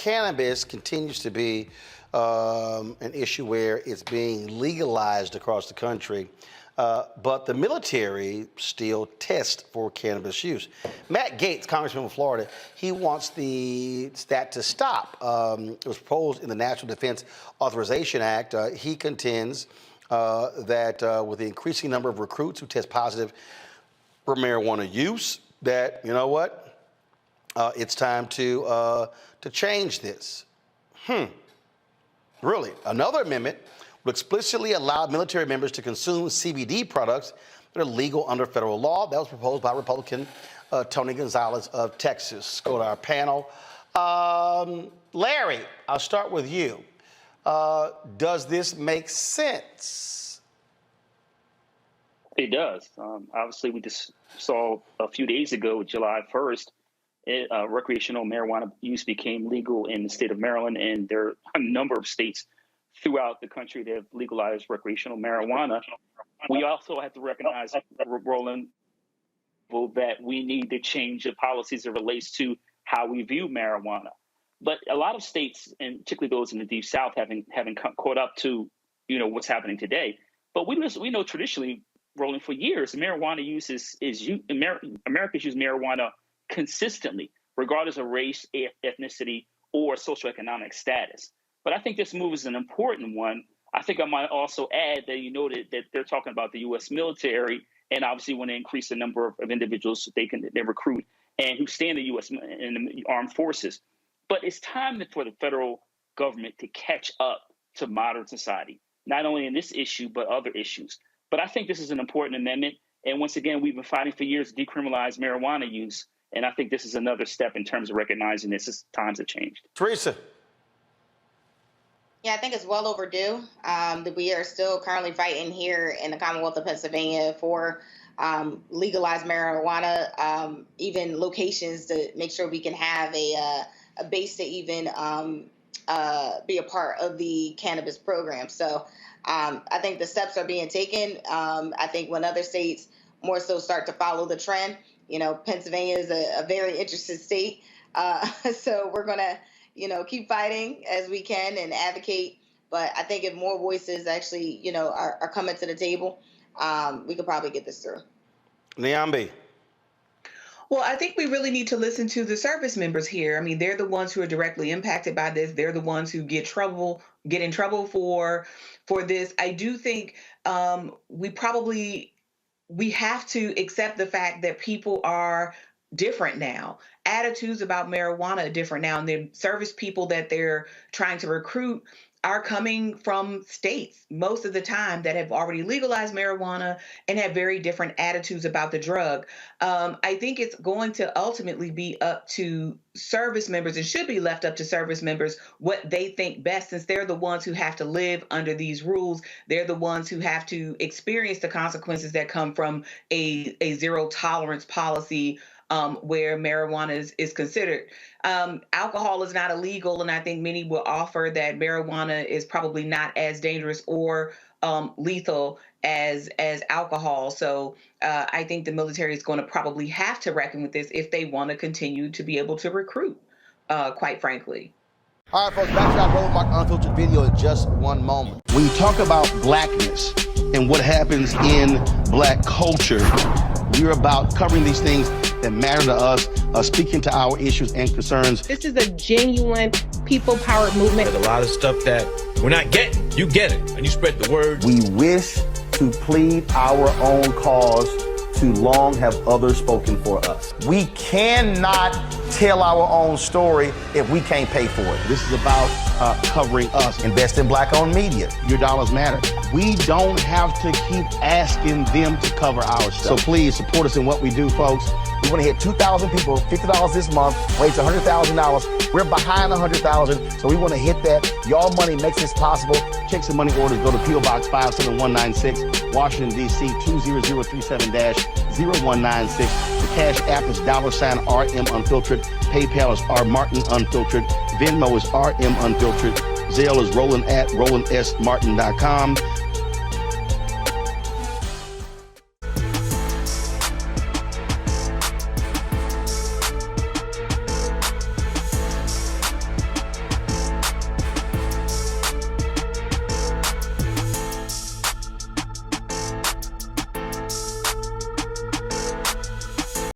cannabis continues to be an issue where it's being legalized across the country, but the military still tests for cannabis use. Matt Gaetz, Congressman from Florida, he wants that to stop. It was proposed in the National Defense Authorization Act. He contends that with the increasing number of recruits who test positive for marijuana use, that, you know what, it's time to change this. Really, another amendment would explicitly allow military members to consume CBD products that are legal under federal law. That was proposed by Republican Tony Gonzalez of Texas. Go to our panel. Larry, I'll start with you. Does this make sense? It does. Obviously, we just saw a few days ago, July 1st, recreational marijuana use became legal in the state of Maryland, and there are a number of states throughout the country that have legalized recreational marijuana. We also have to recognize, Roland, that we need to change the policies that relates to how we view marijuana. But a lot of states, and particularly those in the Deep South, haven't caught up to what's happening today. But we know traditionally, Roland, for years, marijuana use Americans use marijuana consistently, regardless of race, ethnicity, or socioeconomic status. But I think this move is an important one. I think I might also add that you noted that they're talking about the U.S. military, and obviously want to increase the number of individuals they recruit and who stay in the U.S. in the armed forces. But it's time for the federal government to catch up to modern society, not only in this issue, but other issues. But I think this is an important amendment. And once again, we've been fighting for years to decriminalize marijuana use. And I think this is another step in terms of recognizing this as times have changed. Teresa. Yeah, I think it's well overdue. That we are still currently fighting here in the Commonwealth of Pennsylvania for legalized marijuana, even locations to make sure we can have a base to even be a part of the cannabis program. So I think the steps are being taken. I think when other states more so start to follow the trend, Pennsylvania is a very interested state. So we're going to, keep fighting as we can and advocate. But I think if more voices actually, are coming to the table, we could probably get this through. Niambi. Well, I think we really need to listen to the service members here. I mean, they're the ones who are directly impacted by this. They're the ones who get in trouble for this. I do think we have to accept the fact that people are different now. Attitudes about marijuana are different now. And the service people that they're trying to recruit are coming from states most of the time that have already legalized marijuana and have very different attitudes about the drug. I think it's going to ultimately be up to service members, and should be left up to service members, what they think best, since they're the ones who have to live under these rules. They're the ones who have to experience the consequences that come from a zero tolerance policy where marijuana is considered. Alcohol is not illegal, and I think many will offer that marijuana is probably not as dangerous or lethal as alcohol. So I think the military is going to probably have to reckon with this if they want to continue to be able to recruit, quite frankly. All right, folks, back to our Roland Mark Unfiltered video in just one moment. When you talk about blackness and what happens in black culture, we're about covering these things that matter to us, speaking to our issues and concerns. This is a genuine people-powered movement. There's a lot of stuff that we're not getting. You get it, and you spread the word. We wish to plead our own cause. Too long have others spoken for us. We cannot tell our own story if we can't pay for it. This is about covering us. Invest in black-owned media. Your dollars matter. We don't have to keep asking them to cover our stuff. So please support us in what we do, folks. We want to hit 2,000 people, $50 this month, raise $100,000. We're behind 100,000, so we want to hit that. Y'all money makes this possible. Checks and money orders go to P.O. Box 57196, Washington, D.C. 20037-0196. The Cash App is $RM Unfiltered. PayPal is R Martin Unfiltered. Venmo is RM Unfiltered. Zelle is Roland at RolandSMartin.com.